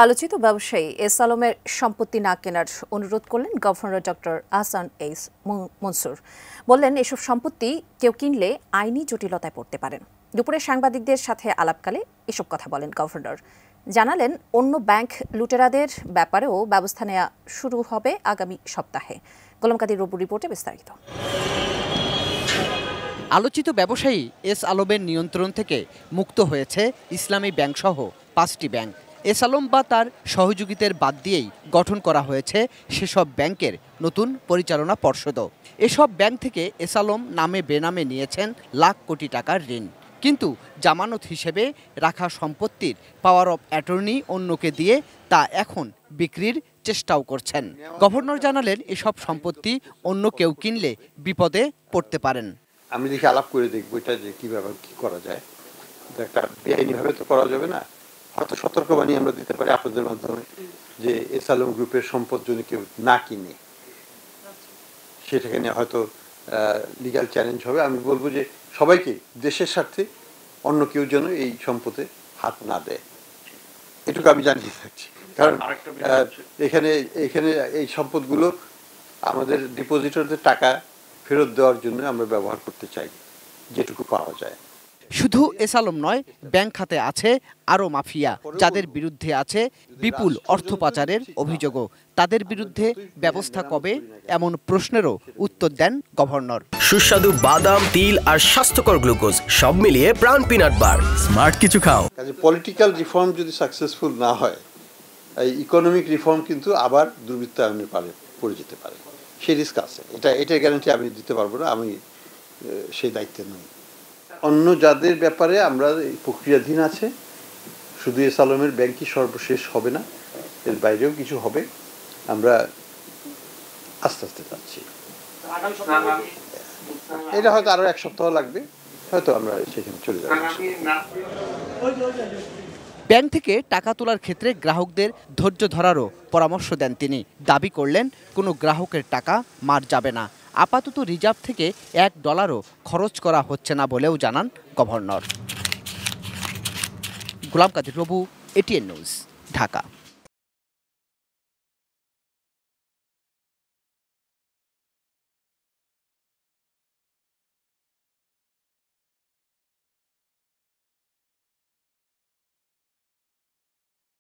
আলোচিত ব্যবসায়ী এস আলমের সম্পত্তি না কেনার অনুরোধ করলেন গভর্নর ডক্টর আহসান এইস মনসুর। বললেন, এসব সম্পত্তি কেউ কিনলে আইনি জটিলতায় পড়তে পারেন। দুপুরে সাংবাদিকদের সাথে আলাপকালে এসব কথা বলেন গভর্নর। জানালেন, অন্য ব্যাংক লুটেরাদের ব্যাপারেও ব্যবস্থা নেওয়া শুরু হবে আগামী সপ্তাহে। গোলাম কাদির রবুর রিপোর্টে বিস্তারিত। আলোচিত ব্যবসায়ী এস আলমের নিয়ন্ত্রণ থেকে মুক্ত হয়েছে ইসলামী ব্যাংকসহ 5টি ব্যাংক। এস আলম বা তার সহযোগীদের বাদ দিয়েই গঠন করা হয়েছে সেসব ব্যাংকের নতুন পরিচালনা পর্ষদ। এসব ব্যাংক থেকে এস আলম নামে বেনামে নিয়েছেন লাখ কোটি টাকার ঋণ, কিন্তু জামানত হিসেবে রাখা সম্পত্তির পাওয়ার অফ অ্যাটর্নি অন্যকে দিয়ে তা এখন বিক্রির চেষ্টাও করছেন। গভর্নর জানালেন, এসব সম্পত্তি অন্য কেউ কিনলে বিপদে পড়তে পারেন। আমি দেখি আলাপ করে দেখবো এটা যে কিভাবে কি করা যায়। একটা বেআইনিভাবে তো করা যাবে না। হয়তো সতর্কবাণী আমরা দিতে পারি আপনাদের মাধ্যমে যে এস আলম গ্রুপের সম্পদ যদি কেউ না কিনে, সেটাকে নিয়ে হয়তো লিগ্যাল চ্যালেঞ্জ হবে। আমি বলবো যে সবাইকে দেশের স্বার্থে অন্য কেউ যেন এই সম্পদে হাত না দেয়, এটুকু আমি জানিয়ে থাকছি। কারণ এখানে এই সম্পদগুলো আমাদের ডিপোজিটরদের টাকা ফেরত দেওয়ার জন্য আমরা ব্যবহার করতে চাই যেটুকু পাওয়া যায়। শুধু এস আলম নয়, ব্যাংক খাতে আছে আরও মাফিয়া, যাদের বিরুদ্ধে আছে বিপুল অর্থ পাচারের অভিযোগও। তাদের বিরুদ্ধে ব্যবস্থা কবে, এমন প্রশ্নেরও উত্তর দেন গভর্নর। সুস্বাদু বাদাম, তিল আর স্বাস্থ্যকর গ্লুকোজ সব মিলিয়ে প্রাণ পিনাট বার। স্মার্ট কিছু খাও। কাজে পলিটিক্যাল রিফর্ম যদি সাকসেসফুল না হয়, এই ইকোনমিক রিফর্ম কিন্তু আবার দুর্বৃত্তায়নের পারে পড়ে যেতে পারে। সেই রিস্ক আছে। এটা গ্যারান্টি আমি দিতে পারবো না, আমি সেই দায়িত্বে নই। অন্য যাদের ব্যাপারে আমরা প্রক্রিয়াধীন আছে, শুধু এস আলমের ব্যাংকই সর্বশেষ হবে না, এর বাইরেও কিছু হবে। আমরা আস্তে আস্তে যাচ্ছি। এটা হয়তো আরো 1 সপ্তাহ লাগবে, হয়তো আমরা সেখানে চলে যাব। ব্যাংক থেকে টাকা তোলার ক্ষেত্রে গ্রাহকদের ধৈর্য ধরারও পরামর্শ দেন তিনি। দাবি করলেন, কোনো গ্রাহকের টাকা মার যাবে না। আপাতত রিজার্ভ থেকে $1ও খরচ করা হচ্ছে না বলেও জানান গভর্নর। গোলাম কাদির রবু, এটিএন নিউজ, ঢাকা।